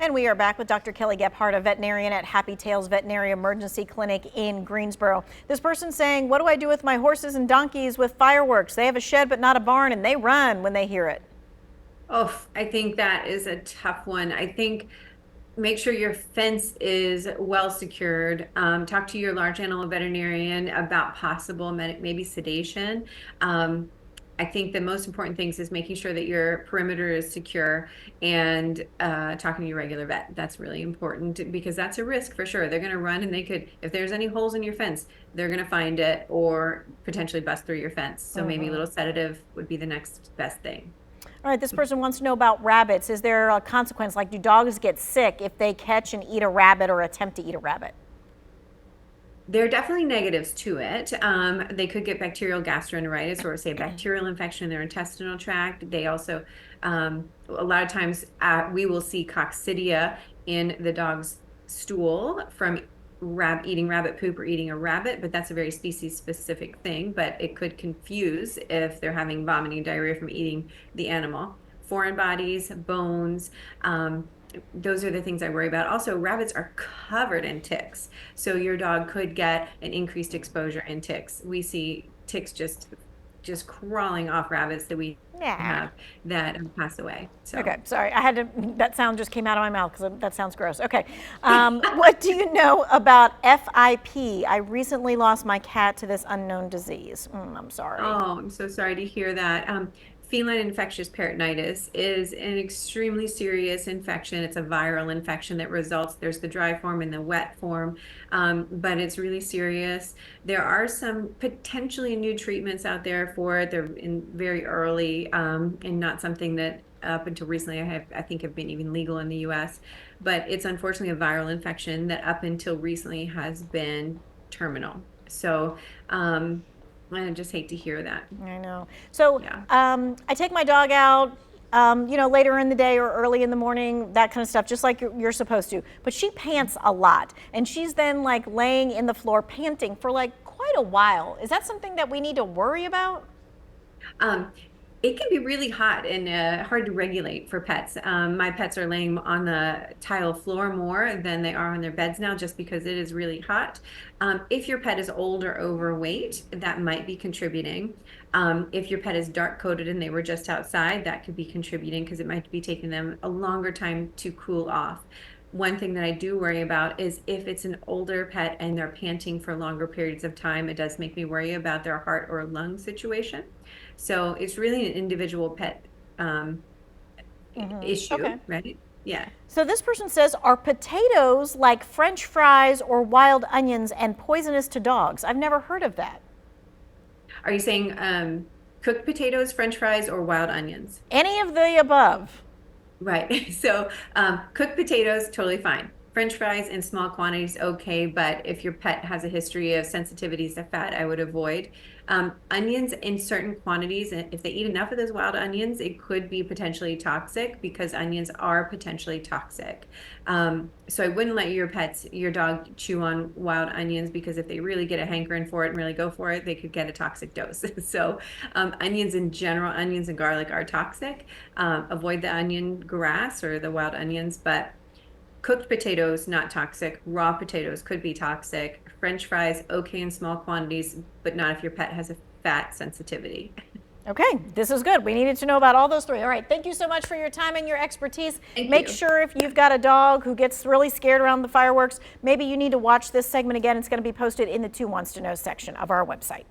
And we are back with Dr. Kelly Gebhardt, a veterinarian at Happy Tales Veterinary Emergency Clinic in Greensboro. This person saying, what do I do with my horses and donkeys with fireworks? They have a shed but not a barn, and they run when they hear it. Oh, I think that is a tough one. I think make sure your fence is well secured. Talk to your large animal veterinarian about possible maybe sedation. I think the most important things is making sure that your perimeter is secure and talking to your regular vet. That's really important because that's a risk for sure. They're going to run and they could, if there's any holes in your fence, they're going to find it or potentially bust through your fence. So maybe a little sedative would be the next best thing. All right, this person wants to know about rabbits. Is there a consequence? Like, do dogs get sick if they catch and eat a rabbit or attempt to eat a rabbit? There are definitely negatives to it. They could get bacterial gastroenteritis or say a bacterial infection in their intestinal tract. They also, a lot of times we will see coccidia in the dog's stool from eating rabbit poop or eating a rabbit, but that's a very species specific thing, but it could confuse if they're having vomiting diarrhea from eating the animal. Foreign bodies, bones, those are the things I worry about. Also, rabbits are covered in ticks. So your dog could get an increased exposure in ticks. We see ticks just crawling off rabbits that we have that have passed away. So. Okay, sorry, I had to, that sound just came out of my mouth because that sounds gross. Okay, what do you know about FIP? I recently lost my cat to this unknown disease. I'm sorry. Oh, I'm so sorry to hear that. Feline infectious peritonitis is an extremely serious infection. It's a viral infection that results, there's the dry form and the wet form, but it's really serious. There are some potentially new treatments out there for it. They're very early and not something that up until recently I think have been even legal in the US, but it's unfortunately a viral infection that up until recently has been terminal. So, I just hate to hear that. I know. So yeah. I take my dog out, later in the day or early in the morning, that kind of stuff, just like you're supposed to. But she pants a lot, and she's then like laying in the floor panting for like quite a while. Is that something that we need to worry about? It can be really hot and hard to regulate for pets. My pets are laying on the tile floor more than they are on their beds now just because it is really hot. If your pet is old or overweight, that might be contributing. If your pet is dark coated and they were just outside, that could be contributing because it might be taking them a longer time to cool off. One thing that I do worry about is if it's an older pet and they're panting for longer periods of time, it does make me worry about their heart or lung situation. So it's really an individual pet issue, right? Yeah. So this person says, are potatoes like French fries or wild onions and poisonous to dogs? I've never heard of that. Are you saying cooked potatoes, French fries, or wild onions? Any of the above. Right. So cooked potatoes, totally fine. French fries in small quantities, okay, but if your pet has a history of sensitivities to fat, I would avoid. Onions in certain quantities, if they eat enough of those wild onions, it could be potentially toxic because onions are potentially toxic. So I wouldn't let your dog chew on wild onions because if they really get a hankering for it and really go for it, they could get a toxic dose. So onions in general, onions and garlic are toxic. Avoid the onion grass or the wild onions, but cooked potatoes, not toxic. Raw potatoes could be toxic. French fries, okay in small quantities, but not if your pet has a fat sensitivity. Okay, this is good. We needed to know about all those three. All right, thank you so much for your time and your expertise. Make sure if you've got a dog who gets really scared around the fireworks, maybe you need to watch this segment again. It's going to be posted in the 2 Wants to Know section of our website.